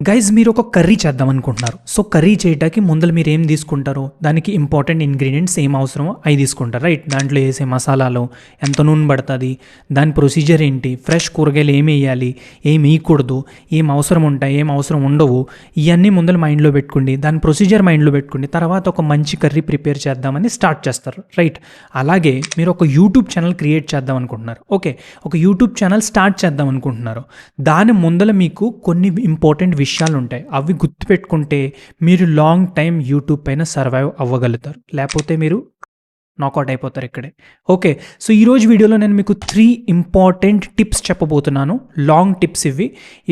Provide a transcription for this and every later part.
Guys మీరు ఒక curry చేద్దాం అనుకుంటున్నారు. సో కర్రీ చేయడానికి ముందర మీరు ఏం తీసుకుంటారో దానికి ఇంపార్టెంట్ ఇంగ్రీడియంట్స్ ఏం అవసరమో అవి తీసుకుంటారు, రైట్? దాంట్లో వేసే మసాలాలు, ఎంత నూనె పడుతుంది, దాని ప్రొసీజర్ ఏంటి, ఫ్రెష్ కూరగాయలు ఏమి వేయాలి, ఏం వేయకూడదు, ఏం అవసరం ఉంటాయి, ఏం అవసరం ఉండవు, ఇవన్నీ ముందర మైండ్లో పెట్టుకోండి. దాని ప్రొసీజర్ మైండ్లో పెట్టుకోండి. తర్వాత ఒక మంచి కర్రీ ప్రిపేర్ చేద్దామని స్టార్ట్ చేస్తారు, రైట్? అలాగే మీరు ఒక యూట్యూబ్ ఛానల్ క్రియేట్ చేద్దాం అనుకుంటున్నారు. ఓకే, ఒక యూట్యూబ్ ఛానల్ స్టార్ట్ చేద్దాం అనుకుంటున్నారు. దాని ముందర మీకు కొన్ని ఇంపార్టెంట్ విషయాలు ఉంటాయి. అవి గుర్తుపెట్టుకుంటే మీరు లాంగ్ టైం యూట్యూబ్ పైన సర్వైవ్ అవ్వగలుగుతారు, లేకపోతే మీరు నాకౌట్ అయిపోతారు ఇక్కడే. ఓకే, సో ఈరోజు వీడియోలో నేను మీకు 3 ఇంపార్టెంట్ టిప్స్ చెప్పబోతున్నాను. లాంగ్ టిప్స్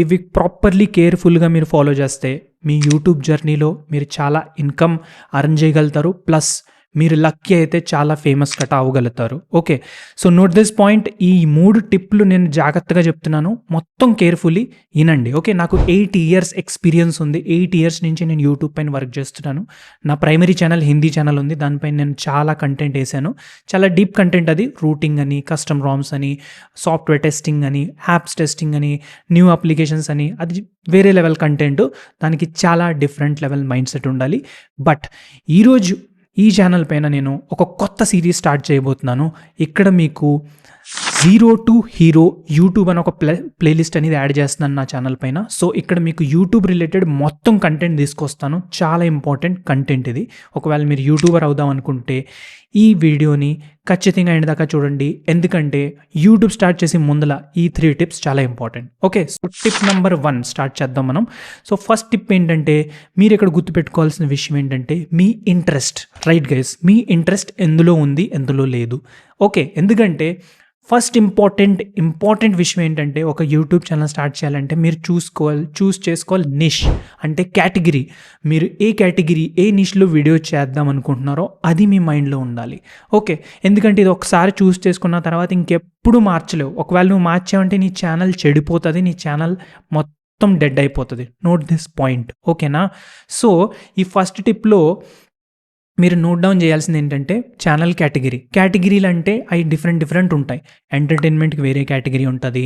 ఇవి ప్రాపర్లీ కేర్ఫుల్గా మీరు ఫాలో చేస్తే మీ యూట్యూబ్ జర్నీలో మీరు చాలా ఇన్కమ్ అర్న్ చేయగలుగుతారు. ప్లస్ మీరు లక్కీ అయితే చాలా ఫేమస్ కట్ అవ్వగలుగుతారు. Okay, so note this point. ఈ 3 టిప్లు నేను జాగ్రత్తగా చెప్తున్నాను, మొత్తం కేర్ఫుల్లీ వినండి. ఓకే, నాకు 8 ఇయర్స్ ఎక్స్పీరియన్స్ ఉంది. 8 ఇయర్స్ నుంచి నేను యూట్యూబ్ పైన వర్క్ చేస్తున్నాను. నా ప్రైమరీ ఛానల్ హిందీ ఛానల్ ఉంది, దానిపైన నేను చాలా కంటెంట్ వేసాను. చాలా డీప్ కంటెంట్, అది రూటింగ్ అని, కస్టమ్ రామ్స్ అని, సాఫ్ట్వేర్ టెస్టింగ్ అని, యాప్స్ టెస్టింగ్ అని, న్యూ అప్లికేషన్స్ అని, అది వేరే లెవెల్ కంటెంట్. దానికి చాలా డిఫరెంట్ లెవెల్ మైండ్ సెట్ ఉండాలి. బట్ ఈరోజు ఈ ఛానల్ పైన నేను ఒక కొత్త సిరీస్ స్టార్ట్ చేయబోతున్నాను. ఇక్కడ మీకు 0 to హీరో యూట్యూబ్ అని ఒక ప్లేలిస్ట్ అనేది యాడ్ చేస్తున్నాను నా ఛానల్ పైన. సో ఇక్కడ మీకు యూట్యూబ్ రిలేటెడ్ మొత్తం కంటెంట్ తీసుకొస్తాను. చాలా ఇంపార్టెంట్ కంటెంట్ ఇది. ఒకవేళ మీరు యూట్యూబర్ అవుదాం అనుకుంటే ఈ వీడియోని ఖచ్చితంగా ఎండ్ దాకా చూడండి, ఎందుకంటే యూట్యూబ్ స్టార్ట్ చేసే ముందల ఈ 3 టిప్స్ చాలా important. Okay, so tip number 1 start చేద్దాం మనం. సో ఫస్ట్ టిప్ ఏంటంటే, మీరు ఇక్కడ గుర్తుపెట్టుకోవాల్సిన విషయం ఏంటంటే మీ ఇంట్రెస్ట్, రైట్ గైస్? మీ ఇంట్రెస్ట్ ఎందులో ఉంది, ఎందులో లేదు. ఓకే, ఎందుకంటే ఫస్ట్ ఇంపార్టెంట్ విషయం ఏంటంటే, ఒక యూట్యూబ్ ఛానల్ స్టార్ట్ చేయాలంటే మీరు చూస్ చేసుకోవాలి నిష్, అంటే కేటగిరీ. మీరు ఏ కేటగిరీ, ఏ నిష్లో వీడియో చేద్దాం అనుకుంటున్నారో అది మీ మైండ్లో ఉండాలి. ఓకే, ఎందుకంటే ఇది ఒకసారి చూస్ చేసుకున్న తర్వాత ఇంకెప్పుడు మార్చలేవు. ఒకవేళ నువ్వు మార్చావంటే నీ ఛానల్ చెడిపోతుంది, నీ ఛానల్ మొత్తం డెడ్ అయిపోతుంది. నోట్ దిస్ పాయింట్, ఓకేనా? సో ఈ ఫస్ట్ టిప్లో మీరు నోట్ డౌన్ చేయాల్సింది ఏంటంటే ఛానల్ కేటగిరీలు అంటే అవి డిఫరెంట్ ఉంటాయి. ఎంటర్టైన్మెంట్కి వేరే కేటగిరీ ఉంటుంది,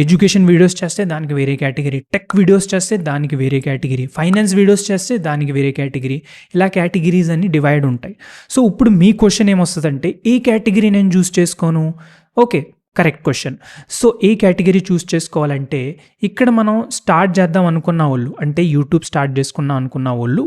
ఎడ్యుకేషన్ వీడియోస్ చేస్తే దానికి వేరే కేటగిరీ, టెక్ వీడియోస్ చేస్తే దానికి వేరే కేటగిరీ, ఫైనాన్స్ వీడియోస్ చేస్తే దానికి వేరే కేటగిరీ. ఇలా కేటగిరీస్ అన్ని డివైడ్ ఉంటాయి. సో ఇప్పుడు మీ క్వశ్చన్ ఏమొస్తుందంటే, ఏ కేటగిరీ నేను చూస్ చేసుకోను? Okay, correct question. సో ఏ కేటగిరీ చూస్ చేసుకోవాలంటే, ఇక్కడ మనం స్టార్ట్ చేద్దాం అనుకున్న వాళ్ళు, అంటే యూట్యూబ్ స్టార్ట్ చేసుకున్నాం అనుకున్న వాళ్ళు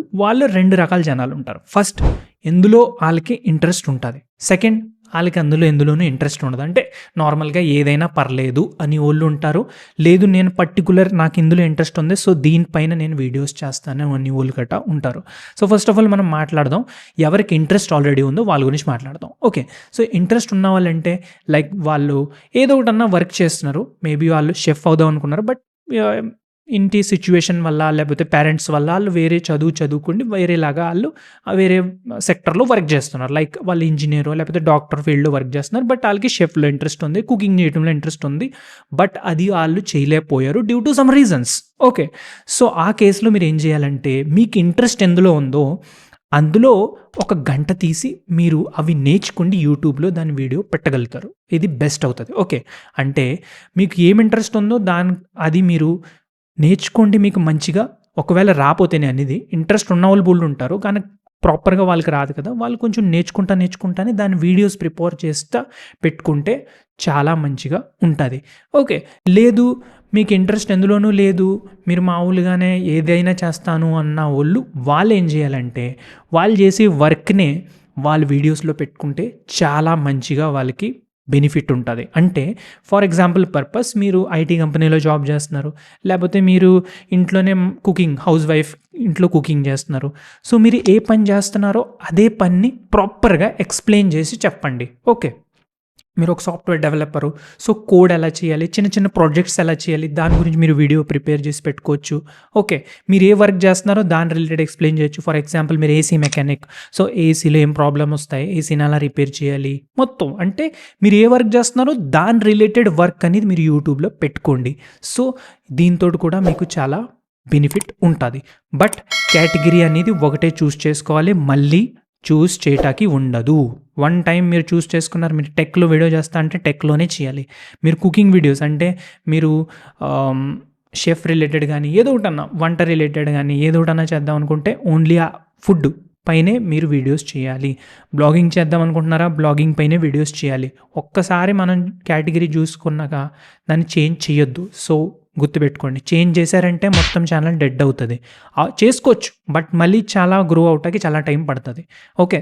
2 రకాల జనాలు ఉంటారు. ఫస్ట్, ఎందులో వాళ్ళకి ఇంట్రెస్ట్ ఉంటుంది. సెకండ్, వాళ్ళకి ఎందులోనూ ఇంట్రెస్ట్ ఉండదు, అంటే నార్మల్గా ఏదైనా పర్లేదు అని వాళ్ళు ఉంటారు. లేదు నేను పర్టికులర్ నాకు ఇందులో ఇంట్రెస్ట్ ఉంది, సో దీనిపైన నేను వీడియోస్ చేస్తాను అని వాళ్ళు గట్రా ఉంటారు. సో ఫస్ట్ ఆఫ్ ఆల్ మనం మాట్లాడదాం, ఎవరికి ఇంట్రెస్ట్ ఆల్రెడీ ఉందో వాళ్ళ గురించి మాట్లాడదాం. ఓకే, సో ఇంట్రెస్ట్ ఉన్న వాళ్ళంటే లైక్ వాళ్ళు ఏదో ఒకటన్నా వర్క్ చేస్తున్నారు. మేబీ వాళ్ళు షెఫ్ అవుదాం అనుకున్నారు, బట్ ఇంటి సిచ్యువేషన్ వల్ల లేకపోతే పేరెంట్స్ వల్ల వాళ్ళు వేరే చదువుకుండి వేరేలాగా వాళ్ళు వేరే సెక్టర్లో వర్క్ చేస్తున్నారు. లైక్ వాళ్ళు ఇంజనీర్ లేకపోతే డాక్టర్ ఫీల్డ్లో వర్క్ చేస్తున్నారు, బట్ వాళ్ళకి షెఫ్లో ఇంట్రెస్ట్ ఉంది, కుకింగ్ చేయడంలో ఇంట్రెస్ట్ ఉంది, బట్ అది వాళ్ళు చేయలేకపోయారు due to some reasons. Okay, so ఆ కేసులో మీరు ఏం చేయాలంటే, మీకు ఇంట్రెస్ట్ ఎందులో ఉందో అందులో 1 గంట తీసి మీరు అవి నేర్చుకుండి యూట్యూబ్లో దాని వీడియో పెట్టగలుగుతారు. ఇది బెస్ట్ అవుతుంది. ఓకే, అంటే మీకు ఏం ఇంట్రెస్ట్ ఉందో అది మీరు నేర్చుకోండి. మీకు మంచిగా ఒకవేళ రాపోతేనే అనేది, ఇంట్రెస్ట్ ఉన్న వాళ్ళు బోల్డ్ ఉంటారు కానీ ప్రాపర్గా వాళ్ళకి రాదు కదా, వాళ్ళు కొంచెం నేర్చుకుంటానే దాని వీడియోస్ ప్రిపేర్ చేస్తా పెట్టుకుంటే చాలా మంచిగా ఉంటుంది. ఓకే, లేదు మీకు ఇంట్రెస్ట్ ఎందులోనూ లేదు, మీరు మామూలుగానే ఏదైనా చేస్తాను అన్న వాళ్ళు ఏం చేయాలంటే, వాళ్ళు చేసే వర్క్నే వాళ్ళ వీడియోస్లో పెట్టుకుంటే చాలా మంచిగా వాళ్ళకి బెనిఫిట్ ఉంటుంది. అంటే ఫర్ ఎగ్జాంపుల్ పర్పస్, మీరు ఐటీ కంపెనీలో జాబ్ చేస్తున్నారు, లేకపోతే మీరు ఇంట్లోనే హౌస్ వైఫ్ ఇంట్లో కుకింగ్ చేస్తున్నారు. సో మీరు ఏ పని చేస్తున్నారో అదే పని ప్రాపర్గా ఎక్స్ప్లెయిన్ చేసి చెప్పండి. ఓకే, మీరు ఒక సాఫ్ట్వేర్ డెవలపరు, సో కోడ్ ఎలా చేయాలి, చిన్న ప్రాజెక్ట్స్ ఎలా చేయాలి, దాని గురించి మీరు వీడియో ప్రిపేర్ చేసి పెట్టుకోవచ్చు. ఓకే, మీరు ఏ వర్క్ చేస్తున్నారో దాని రిలేటెడ్ ఎక్స్ప్లెయిన్ చేయొచ్చు. ఫర్ ఎగ్జాంపుల్ మీరు ఏసీ మెకానిక్, సో ఏసీలో ఏం ప్రాబ్లమ్ వస్తాయి, ఏసీని అలా రిపేర్ చేయాలి, మొత్తం అంటే మీరు ఏ వర్క్ చేస్తున్నారో దాని రిలేటెడ్ వర్క్ అనేది మీరు యూట్యూబ్లో పెట్టుకోండి. సో దీంతో కూడా మీకు చాలా బెనిఫిట్ ఉంటుంది. బట్ కేటగిరీ అనేది ఒకటే చూస్ చేసుకోవాలి, మళ్ళీ చూస్ చేయటానికి ఉండదు. 1 టైం మీరు చూస్ చేసుకున్నారు, మీరు టెక్లో వీడియో చేస్తా అంటే టెక్లోనే చేయాలి. మీరు కుకింగ్ వీడియోస్ అంటే మీరు షెఫ్ రిలేటెడ్ కానీ ఏదో ఒకటన్నా వంట రిలేటెడ్ కానీ ఏదో ఒకటన్నా చేద్దాం అనుకుంటే ఓన్లీ ఆ ఫుడ్ పైనే మీరు వీడియోస్ చేయాలి. బ్లాగింగ్ చేద్దాం అనుకుంటున్నారా? బ్లాగింగ్ పైనే వీడియోస్ చేయాలి. ఒక్కసారి మనం కేటగిరీ చూసుకున్నాక దాన్ని చేంజ్ చేయొద్దు. సో గుర్తుపెట్టుకోండి, చేంజ్ చేశారంటే మొత్తం ఛానల్ డెడ్ అవుతుంది. చేసుకోవచ్చు బట్ మళ్ళీ చాలా గ్రో అవటానికి చాలా టైం పడుతుంది. ఓకే,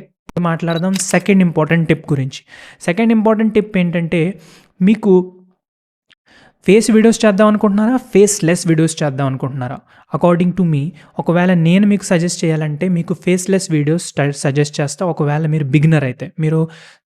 మాట్లాడదాం సెకండ్ ఇంపార్టెంట్ టిప్ గురించి. సెకండ్ ఇంపార్టెంట్ టిప్ ఏంటంటే, మీకు ఫేస్ వీడియోస్ చేద్దాం అనుకుంటున్నారా? ఫేస్ లెస్ వీడియోస్ చేద్దాం అనుకుంటున్నారా? అకార్డింగ్ టు మీ, ఒకవేళ నేను మీకు సజెస్ట్ చేయాలంటే మీకు ఫేస్ లెస్ వీడియోస్ సజెస్ట్ చేస్తా. ఒకవేళ మీరు బిగినర్ అయితే, మీరు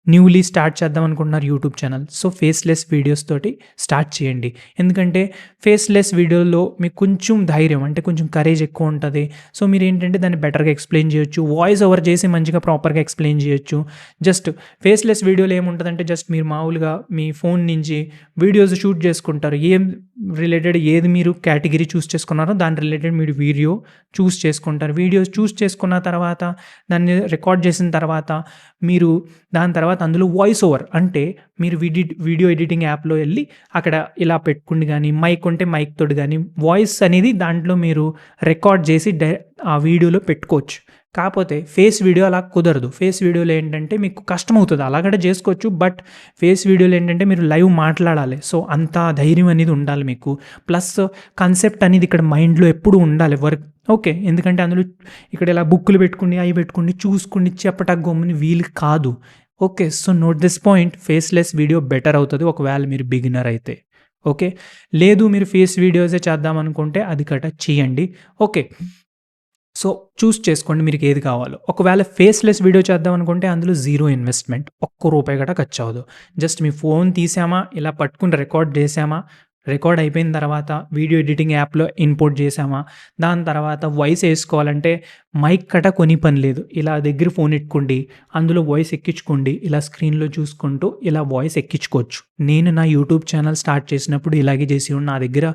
న్యూలీ స్టార్ట్ చేద్దాం అనుకుంటున్నారు YouTube channel, so faceless videos తోటి స్టార్ట్ చేయండి. ఎందుకంటే ఫేస్లెస్ వీడియోలో మీకు కొంచెం ధైర్యం, అంటే కొంచెం కరేజ్ ఎక్కువ ఉంటుంది. సో మీరు ఏంటంటే దాన్ని బెటర్గా ఎక్స్ప్లెయిన్ చేయొచ్చు, వాయిస్ ఓవర్ చేసి మంచిగా ప్రాపర్గా ఎక్స్ప్లెయిన్ చేయొచ్చు. జస్ట్ ఫేస్లెస్ వీడియోలో ఏముంటుందంటే జస్ట్ మీరు మామూలుగా మీ ఫోన్ నుంచి వీడియోస్ షూట్ చేసుకుంటారు. ఏం రిలేటెడ్ ఏది మీరు కేటగిరీ చూస్ చేసుకున్నారో దాని రిలేటెడ్ మీరు వీడియో చూస్ చేసుకుంటారు. వీడియోస్ చూస్ చేసుకున్న తర్వాత దాన్ని రికార్డ్ చేసిన తర్వాత మీరు దాని తర్వాత అందులో వాయిస్ ఓవర్, అంటే మీరు వీడియో ఎడిటింగ్ యాప్లో వెళ్ళి అక్కడ ఇలా పెట్టుకుని కానీ మైక్ ఉంటే మైక్ తోటి కానీ వాయిస్ అనేది దాంట్లో మీరు రికార్డ్ చేసి ఆ వీడియోలో పెట్టుకోవచ్చు. కాకపోతే ఫేస్ వీడియో అలా కుదరదు. ఫేస్ వీడియోలో ఏంటంటే మీకు కష్టమవుతుంది, అలాగనే చేసుకోవచ్చు, బట్ ఫేస్ వీడియోలో ఏంటంటే మీరు లైవ్ మాట్లాడాలి. సో అంత ధైర్యం అనేది ఉండాలి మీకు. ప్లస్ కాన్సెప్ట్ అనేది ఇక్కడ మైండ్లో ఎప్పుడు ఉండాలి వర్క్. ఓకే, ఎందుకంటే అందులో ఇక్కడ ఇలా బుక్కులు పెట్టుకుని అవి పెట్టుకుని చూసుకుని చెప్పటకు గమ్ముని వీలు కాదు. Okay, so note this point, faceless video better అవుతుంది ఒకవేళ మీరు బిగినర్ అయితే. ఓకే, లేదు మీరు ఫేస్ వీడియోసే చేద్దాం అనుకుంటే అది కట చేయండి. ఓకే, సో చూస్ చేసుకోండి మీకు ఏది కావాలో. ఒకవేళ ఫేస్లెస్ వీడియో చేద్దాం అనుకుంటే అందులో జీరో ఇన్వెస్ట్మెంట్, ఒక్క రూపాయి గట ఖర్చు అవ్వదు. జస్ట్ మీ ఫోన్ తీసామా, ఇలా పట్టుకుని రికార్డ్ చేసామా, రికార్డ్ అయిపోయిన తర్వాత వీడియో ఎడిటింగ్ యాప్లో ఇంపోర్ట్ చేసామా, దాని తర్వాత వాయిస్ వేసుకోవాలంటే మైక్ కట కొని పని లేదు. ఇలా దగ్గర ఫోన్ ఎట్టుకోండి, అందులో వాయిస్ ఎక్కించుకోండి, ఇలా స్క్రీన్లో చూసుకుంటూ ఇలా వాయిస్ ఎక్కించుకోవచ్చు. నేను నా యూట్యూబ్ ఛానల్ స్టార్ట్ చేసినప్పుడు ఇలాగే చేసి నా దగ్గర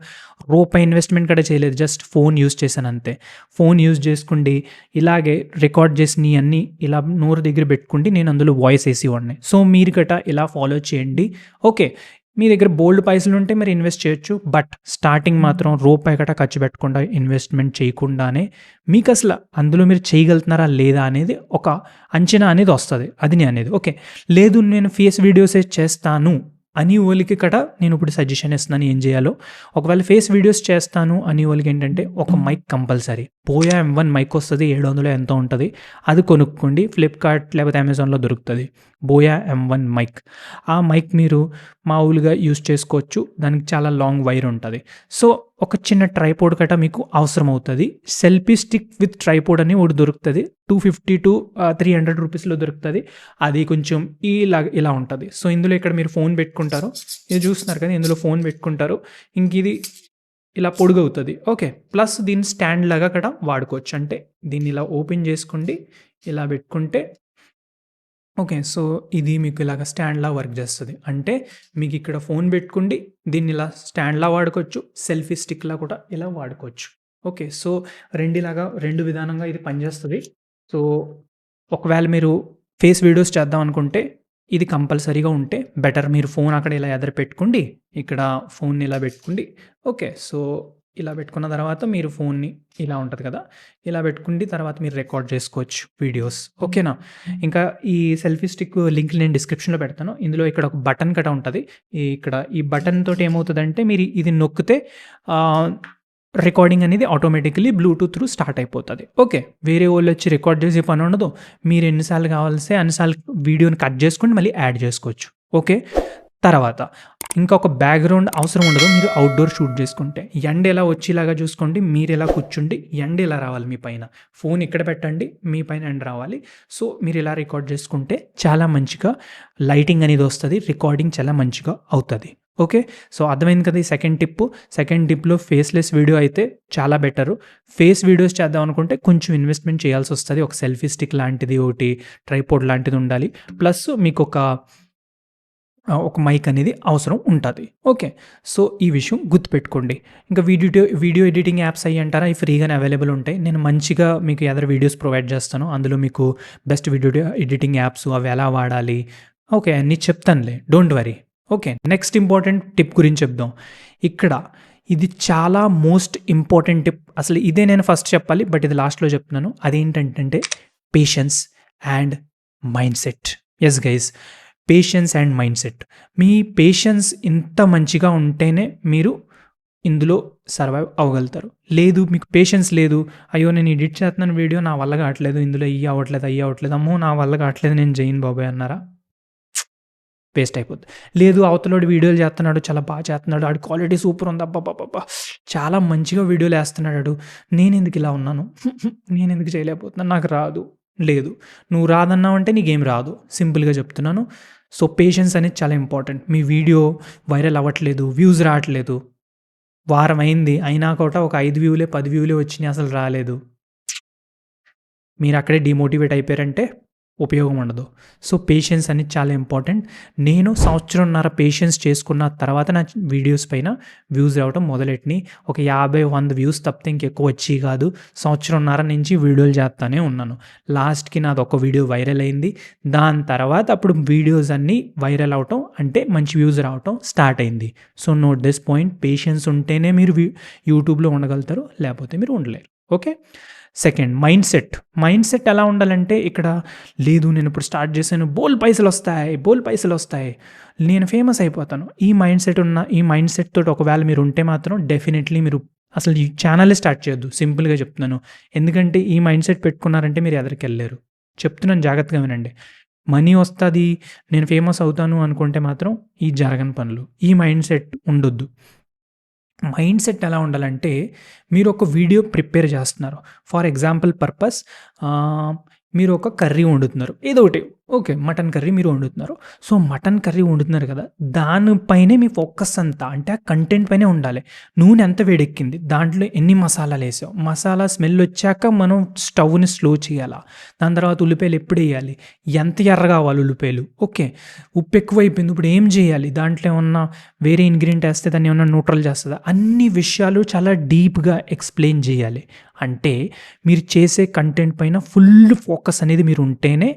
రూపాయి ఇన్వెస్ట్మెంట్ కూడా చేయలేదు, జస్ట్ ఫోన్ యూజ్ చేశాను అంతే. ఫోన్ యూజ్ చేసుకుండి ఇలాగే రికార్డ్ చేసినవి అన్నీ ఇలా నోరు దగ్గర పెట్టుకుంటే నేను అందులో వాయిస్ వేసి వాడిని. సో మీరు గట ఇలా ఫాలో చేయండి. ఓకే, మీ దగ్గర బోల్డ్ పైసలు ఉంటే మీరు ఇన్వెస్ట్ చేయొచ్చు, బట్ స్టార్టింగ్ మాత్రం రూపాయి గట ఖర్చు పెట్టకుండా ఇన్వెస్ట్మెంట్ చేయకుండానే మీకు అసలు అందులో మీరు చేయగలుగుతున్నారా లేదా అనేది ఒక అంచనా అనేది వస్తుంది. అది నేను అనేది. ఓకే, లేదు నేను ఫేస్ వీడియోసే చేస్తాను అని వాళ్ళకి కట నేను ఇప్పుడు సజెషన్ ఇస్తున్నాను ఏం చేయాలో. ఒకవేళ ఫేస్ వీడియోస్ చేస్తాను అని వాళ్ళకి ఏంటంటే ఒక mic compulsory. Buoy M1 mic వస్తుంది, 700 ఎంతో ఉంటుంది, అది కొనుక్కోండి. ఫ్లిప్కార్ట్ లేకపోతే అమెజాన్లో దొరుకుతుంది బోయా M1 మైక్. ఆ మైక్ మీరు మామూలుగా యూస్ చేసుకోవచ్చు, దానికి చాలా లాంగ్ వైర్ ఉంటుంది. సో ఒక చిన్న ట్రైపోడ్ కట మీకు అవసరం అవుతుంది. సెల్ఫీ స్టిక్ విత్ ట్రైపోడ్ అని ఒకటి దొరుకుతుంది, 250 to 300 రూపీస్లో దొరుకుతుంది. అది కొంచెం ఇలా ఉంటుంది. సో ఇందులో ఇక్కడ మీరు ఫోన్ పెట్టుకుంటారు, ఇది చూస్తున్నారు కదా, ఇందులో ఫోన్ పెట్టుకుంటారు, ఇంక ఇది ఇలా పొడుగవుతుంది. ఓకే, ప్లస్ దీన్ని స్టాండ్ లాగా అక్కడ వాడుకోవచ్చు, అంటే దీన్ని ఇలా ఓపెన్ చేసుకోండి, ఇలా పెట్టుకుంటే ఓకే. సో ఇది మీకు ఇలాగ స్టాండ్‌లా వర్క్ చేస్తది. అంటే మీకు ఇక్కడ ఫోన్ పెట్టుకోండి, దీన్ని ఇలా స్టాండ్‌లా వాడుకోవచ్చు, సెల్ఫీ స్టిక్‌లా కూడా ఇలా వాడుకోవచ్చు. ఓకే. సో రెండు విధానంగా ఇది పనిచేస్తది. సో ఒకవేళ మీరు ఫేస్ వీడియోస్ చేద్దాం అనుకుంటే ఇది కంపల్సరీగా ఉంటే బెటర్. మీరు ఫోన్ అక్కడ ఇలా ఎదర పెట్టుకోండి, ఇక్కడ ఫోన్‌ని ఇలా పెట్టుకోండి. ఓకే. సో ఇలా పెట్టుకున్న తర్వాత మీరు ఫోన్‌ని ఇలా ఉంటది కదా, ఇలా పెట్టుకుండి తర్వాత మీరు రికార్డ్ చేసుకోవచ్చు వీడియోస్. ఓకేనా? ఇంకా ఈ సెల్ఫీ స్టిక్ లింక్ నేను డిస్క్రిప్షన్‌లో పెడతాను. ఇందులో ఇక్కడ ఒక బటన్ కట ఉంటది. ఇక్కడ ఈ బటన్ తోటి ఏమవుతదంటే మీరు ఇది నొక్కితే రికార్డింగ్ అనేది ఆటోమేటికల్లీ బ్లూటూత్ త్రూ స్టార్ట్ అయిపోతది. ఓకే. వేరే వోళ్ళొచ్చి రికార్డ్ చేసే పని ఉండదు. మీరు ఎన్నిసార్లు కావాల్సి అన్నిసార్లు వీడియోని కట్ చేసుకొని మళ్ళీ యాడ్ చేసుకోవచ్చు. ఓకే. తర్వాత ఇంకొక బ్యాక్‌గ్రౌండ్ అవసరం ఉండదు మీరు అవుట్‌డోర్ షూట్ చేసుకుంటే. ఎండ ఎలా వచ్చేలాగా చూసుకోండి. మీరు ఇలా కూర్చుండి ఎండ ఇలా రావాలి మీ పైన. ఫోన్ ఇక్కడ పెట్టండి, మీ పైన ఎండ రావాలి. సో మీరు ఇలా రికార్డ్ చేసుకుంటే చాలా మంచిగా లైటింగ్ అనేది వస్తది. రికార్డింగ్ చాలా మంచిగా అవుతది. ఓకే. సో అర్థమైంది కదా ఈ సెకండ్ టిప్. సెకండ్ టిప్‌లో ఫేస్‌లెస్ వీడియో అయితే చాలా బెటరు. ఫేస్ వీడియోస్ చేద్దాం అనుకుంటే కొంచెం ఇన్వెస్ట్‌మెంట్ చేయాల్సొస్తది. ఒక సెల్ఫీ స్టిక్ లాంటిది ఒకటి, ట్రైపోడ్ లాంటిది ఉండాలి. ప్లస్ మీకొక మైక్ అనేది అవసరం ఉంటది. ఓకే. సో ఈ విషయం గుర్తుపెట్టుకోండి. ఇంకా వీడియో ఎడిటింగ్ యాప్స్ అయ్యి అంటారా, అవి ఫ్రీగానే అవైలబుల్ ఉంటాయి. నేను మంచిగా మీకు ఎదర్ వీడియోస్ ప్రొవైడ్ చేస్తాను. అందులో మీకు బెస్ట్ వీడియో ఎడిటింగ్ యాప్స్ అవి ఎలా వాడాలి, ఓకే అన్నీ చెప్తానులే, don't worry. Okay. Next important tip గురించి చెప్దాం. ఇక్కడ ఇది చాలా మోస్ట్ ఇంపార్టెంట్ టిప్. అసలు ఇదే నేను ఫస్ట్ చెప్పాలి, బట్ ఇది లాస్ట్‌లో చెప్తున్నాను. అదేంటంటే patience and mind set. Yes guys, patience and mind set. Me patience ఇంత మంచిగా ఉంటేనే మీరు ఇందులో సర్వైవ్ అవ్వగలుగుతారు. లేదు మీకు పేషెన్స్ లేదు, అయ్యో నేను ఎడిట్ చేస్తున్నాను వీడియో నా వల్ల కావట్లేదు, ఇందులో ఇయ్యి అవ్వట్లేదు, అయ్యి అవ్వట్లేదు, అమ్మో నా వల్ల కావట్లేదు నేను చేయను బాబాయ్ అన్నారా, వేస్ట్ అయిపోద్ది. లేదు అవతలోడు వీడియోలు చేస్తున్నాడు, చాలా బాగా చేస్తున్నాడు, ఆడి క్వాలిటీ సూపర్ ఉంది, అబ్బబ్బబ్బబ్బా చాలా మంచిగా వీడియోలు వేస్తున్నాడు, నేను ఎందుకు ఇలా ఉన్నాను, నేను ఎందుకు చేయలేకపోతున్నాను, నాకు రాదు. లేదు, నువ్వు రాదన్నావు అంటే నీకేం రాదు, సింపుల్గా చెప్తున్నాను. సో పేషెన్స్ అనేది చాలా ఇంపార్టెంట్. మీ వీడియో వైరల్ అవ్వట్లేదు, వ్యూస్ రావట్లేదు, వారం అయింది అయినా కూడా ఒక 5 వ్యూలే 10 వ్యూలే వచ్చినాయి, అసలు రాలేదు, మీరు అక్కడే డిమోటివేట్ అయిపోయారంటే ఉపయోగం ఉండదు. సో పేషెన్స్ అనేది చాలా ఇంపార్టెంట్. నేను సంవత్సరంన్నర పేషెన్స్ చేసుకున్న తర్వాత నా వీడియోస్ పైన వ్యూస్ రావడం మొదలెట్టినాయి. ఒక 50-100 వ్యూస్ తప్పితే ఇంకెక్కువ వచ్చి కాదు. సంవత్సరంన్నర నుంచి వీడియోలు చేస్తానే ఉన్నాను. లాస్ట్కి నాది ఒక వీడియో వైరల్ అయింది. దాని తర్వాత అప్పుడు వీడియోస్ అన్నీ వైరల్ అవటం అంటే మంచి వ్యూస్ రావటం స్టార్ట్ అయింది. So note this point, patience ఉంటేనే మీరు యూట్యూబ్లో ఉండగలుగుతారు, లేకపోతే మీరు ఉండలేరు. Okay. Second, mind set. Mind set ఎలా ఉండాలంటే, ఇక్కడ లేదు నేను ఇప్పుడు స్టార్ట్ చేశాను, బోల్ పైసలు వస్తాయి, నేను ఫేమస్ అయిపోతాను, ఈ మైండ్ సెట్ తోటి ఒకవేళ మీరు ఉంటే మాత్రం డెఫినెట్లీ మీరు అసలు ఈ ఛానలే స్టార్ట్ చేయొద్దు, సింపుల్గా చెప్తున్నాను. ఎందుకంటే ఈ మైండ్ సెట్ పెట్టుకున్నారంటే మీరు ఎదరికి వెళ్ళలేరు. చెప్తున్నాను, జాగ్రత్తగా వినండి. మనీ వస్తుంది, నేను ఫేమస్ అవుతాను అనుకుంటే మాత్రం ఈ జరగని పనులు. ఈ మైండ్ సెట్ ఉండొద్దు. మైండ్ సెట్ ఎలా ఉండాలంటే, మీరు ఒక వీడియో ప్రిపేర్ చేస్తున్నారు, ఫర్ ఎగ్జాంపుల్ పర్పస్ మీరు ఒక కర్రీ వండుతున్నారు, ఏదో ఒకటి, ఓకే మటన్ కర్రీ మీరు వండుతున్నారు. సో మటన్ కర్రీ వండుతున్నారు కదా, దానిపైనే మీ ఫోకస్ అంతా, అంటే ఆ కంటెంట్ పైనే ఉండాలి. నూనె ఎంత వేడెక్కింది, దాంట్లో ఎన్ని మసాలాలు వేసావు, మసాలా స్మెల్ వచ్చాక మనం స్టవ్ని స్లో చేయాలా, దాని తర్వాత ఉల్లిపాయలు ఎప్పుడు వేయాలి, ఎంత ఎర్ర కావాలి ఉల్లిపాయలు, ఓకే ఉప్పు ఎక్కువైపోయింది ఇప్పుడు ఏం చేయాలి, దాంట్లో ఏమన్నా వేరే ఇంగ్రీడియంట్ వేస్తే దాన్ని ఏమన్నా న్యూట్రల్ చేస్తుందా, అన్ని విషయాలు చాలా డీప్గా ఎక్స్ప్లెయిన్ చేయాలి. అంటే మీరు చేసే కంటెంట్ పైన ఫుల్ ఫోకస్ అనేది మీరు ఉంటేనే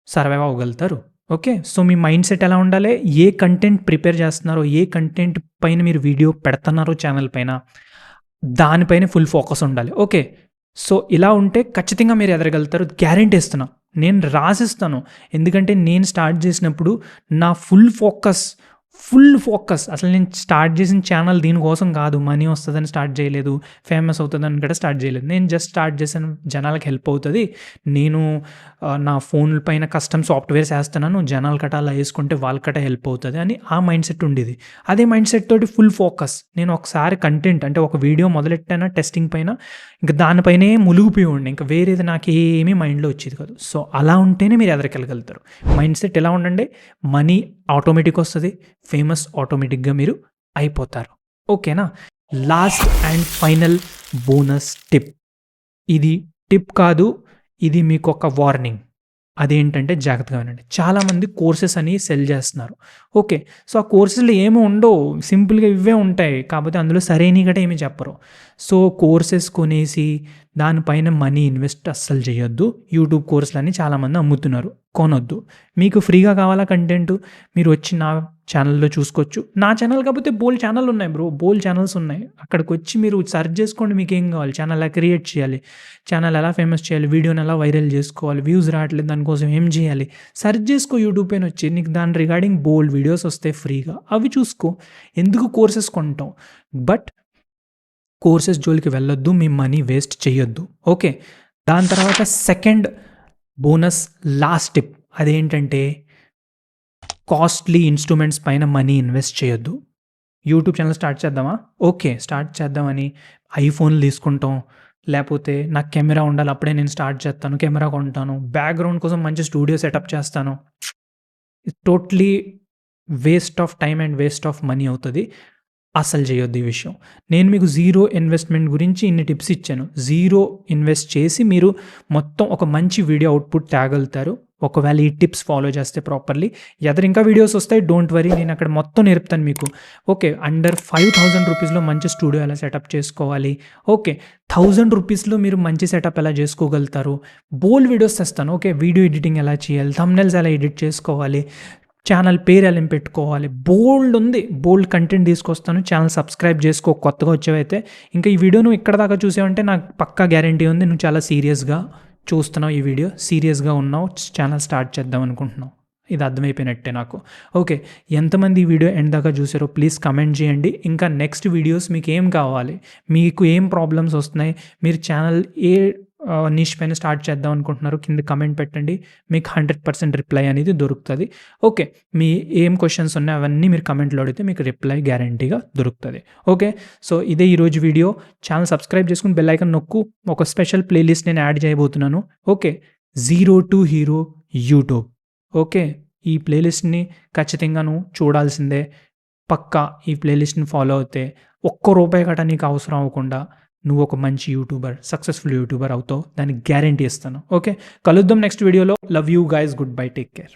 సర్వైవ్ అవ్వగలుగుతారు. ఓకే. సో మీ మైండ్ సెట్ ఎలా ఉండాలి, ఏ కంటెంట్ ప్రిపేర్ చేస్తున్నారో, ఏ కంటెంట్ పైన మీరు వీడియో పెడుతున్నారో ఛానల్ పైన, దానిపైన ఫుల్ ఫోకస్ ఉండాలి. ఓకే. సో ఇలా ఉంటే ఖచ్చితంగా మీరు ఎదగలుగుతారు, గ్యారెంటీ ఇస్తున్నా, నేను రాసిస్తాను. ఎందుకంటే నేను స్టార్ట్ చేసినప్పుడు నా ఫుల్ ఫోకస్ అసలు నేను స్టార్ట్ చేసిన ఛానల్ దీనికోసం కాదు, మనీ వస్తుందని స్టార్ట్ చేయలేదు, ఫేమస్ అవుతుందని కూడా స్టార్ట్ చేయలేదు. నేను జస్ట్ స్టార్ట్ చేశాను, జనాలకు హెల్ప్ అవుతుంది, నేను నా ఫోన్ పైన కస్టమ్ సాఫ్ట్వేర్స్ వేస్తున్నాను, జనాలు కట్ట అలా వేసుకుంటే వాళ్ళకట హెల్ప్ అవుతుంది అని ఆ మైండ్ సెట్ ఉండేది. అదే మైండ్ సెట్ తోటి ఫుల్ ఫోకస్, నేను ఒకసారి కంటెంట్ అంటే ఒక వీడియో మొదలెట్టాను టెస్టింగ్ పైన, ఇంకా దానిపైనే మునిగిపోయి ఉండే, ఇంకా వేరేది నాకు ఏమీ మైండ్లో వచ్చేది కాదు. సో అలా ఉంటేనే మీరు ఎదరికెళ్ళగలుగుతారు. మైండ్ సెట్ ఎలా ఉండండి, మనీ ఆటోమేటిక్ వస్తుంది, ఫేమస్ ఆటోమేటిక్గా మీరు అయిపోతారు. ఓకేనా. Last and final bonus tip, ఇది టిప్ కాదు, ఇది మీకు ఒక వార్నింగ్. అదేంటంటే జాగ్రత్తగా వినండి. చాలామంది కోర్సెస్ అని సెల్ చేస్తున్నారు. ఓకే. సో ఆ కోర్సెస్లో ఏమీ ఉండవు, సింపుల్గా ఇవే ఉంటాయి, కాకపోతే అందులో సరైన గట ఏమీ చెప్పరు. సో కోర్సెస్ కొనేసి దానిపైన మనీ ఇన్వెస్ట్ అస్సలు చేయొద్దు. యూట్యూబ్ కోర్సులని చాలామంది అమ్ముతున్నారు, కొనొద్దు. మీకు ఫ్రీగా కావాలా కంటెంట్, మీరు వచ్చి నా ఛానల్లో చూసుకోవచ్చు. నా ఛానల్ కాకపోతే బోల్ ఛానల్ ఉన్నాయి బ్రో, బోల్ ఛానల్స్ ఉన్నాయి, అక్కడికి వచ్చి మీరు సెర్చ్ చేసుకోండి, మీకు ఏం కావాలి, ఛానల్ ఎలా క్రియేట్ చేయాలి, ఛానల్ ఎలా ఫేమస్ చేయాలి, వీడియోని ఎలా వైరల్ చేసుకోవాలి, వ్యూస్ రావట్లేదు దానికోసం ఏం చేయాలి, సెర్చ్ చేసుకో, యూట్యూబ్ పైన వచ్చి నీకు దాని రిగార్డింగ్ బోల్డ్ వీడియోస్ వస్తాయి ఫ్రీగా, అవి చూసుకో. ఎందుకు కోర్సెస్ కొంటాం, బట్ కోర్సెస్ జోలికి వెళ్ళొద్దు, మీ మనీ వేస్ట్ చేయొద్దు. ఓకే. దాని తర్వాత సెకండ్ బోనస్ లాస్ట్ టిప్, అదేంటంటే కాస్ట్లీ ఇన్స్ట్రుమెంట్స్ పైన మనీ ఇన్వెస్ట్ చేయొద్దు. యూట్యూబ్ ఛానల్ స్టార్ట్ చేద్దామా, ఓకే స్టార్ట్ చేద్దామని ఐఫోన్లు తీసుకుంటాం, లేకపోతే నాకు కెమెరా ఉండాలి అప్పుడే నేను స్టార్ట్ చేస్తాను, కెమెరా కొంటాను, బ్యాక్గ్రౌండ్ కోసం మంచి స్టూడియో సెటప్ చేస్తాను, totally waste of time and waste of money అవుతుంది. అసలు చేయొద్దు ఈ విషయం. నేను మీకు జీరో ఇన్వెస్ట్మెంట్ గురించి ఇన్ని టిప్స్ ఇచ్చాను. జీరో ఇన్వెస్ట్ చేసి మీరు మొత్తం ఒక మంచి వీడియో అవుట్పుట్ తేగలుగుతారు ఒకవేళ ఈ టిప్స్ ఫాలో చేస్తే ప్రాపర్లీ. ఎదరు ఇంకా వీడియోస్ వస్తాయి, డోంట్ వరీ, నేను అక్కడ మొత్తం నేర్పుతాను మీకు. ఓకే, అండర్ 5,000 రూపీస్లో మంచి స్టూడియో ఎలా సెటప్ చేసుకోవాలి, ఓకే 1,000 రూపీస్లో మీరు మంచి సెటప్ ఎలా చేసుకోగలుగుతారు, బోల్డ్ వీడియోస్ తెస్తాను. ఓకే, వీడియో ఎడిటింగ్ ఎలా చేయాలి, థంబ్నెయిల్స్ ఎలా ఎడిట్ చేసుకోవాలి, ఛానల్ పేరు ఎలా పెట్టుకోవాలి, బోల్డ్ ఉంది, బోల్డ్ కంటెంట్ తీసుకొస్తాను. ఛానల్ సబ్స్క్రైబ్ చేసుకో కొత్తగా వచ్చేవైతే. ఇంకా ఈ వీడియో నువ్వు ఇక్కడ దాకా చూసావంటే నాకు పక్కా గ్యారంటీ ఉంది నువ్వు చాలా సీరియస్గా చూస్తున్నావు, ఈ వీడియో సీరియస్గా ఉన్నావు, ఛానల్ స్టార్ట్ చేద్దాం అనుకుంటున్నావు. ఇది అర్థమైపోయినట్టే నాకు. ఓకే, ఎంతమంది ఈ వీడియో ఎండ్ దాకా చూసారో ప్లీజ్ కమెంట్ చేయండి. ఇంకా నెక్స్ట్ వీడియోస్ మీకు ఏం కావాలి, మీకు ఏం ప్రాబ్లమ్స్ వస్తున్నాయి, మీరు ఛానల్ ఏ నిష్ పైన స్టార్ట్ చేద్దాం అనుకుంటున్నారు కింద కమెంట్ పెట్టండి. మీకు 100% రిప్లై అనేది దొరుకుతుంది. ఓకే, మీ ఏం క్వశ్చన్స్ ఉన్నాయి అవన్నీ మీరు కమెంట్లో అడిగితే మీకు రిప్లై గ్యారంటీగా దొరుకుతుంది. ఓకే, సో ఇదే ఈరోజు వీడియో. ఛానల్ సబ్స్క్రైబ్ చేసుకుని బెల్ ఐకాన్ నొక్కు. ఒక స్పెషల్ ప్లేలిస్ట్ నేను యాడ్ చేయబోతున్నాను. Okay, zero to hero YouTube. Okay, ఈ ప్లేలిస్ట్ని ఖచ్చితంగా నువ్వు చూడాల్సిందే. పక్కా ఈ ప్లేలిస్ట్ని ఫాలో అవుతే ₹1 గట నీకు అవసరం అవ్వకుండా నువ్వు ఒక మంచి యూట్యూబర్, సక్సెస్ఫుల్ యూట్యూబర్ అవుతావు, దానికి గ్యారంటీ ఇస్తాను. ఓకే, కలుద్దాం నెక్స్ట్ వీడియోలో. Love you guys, good bye, take care.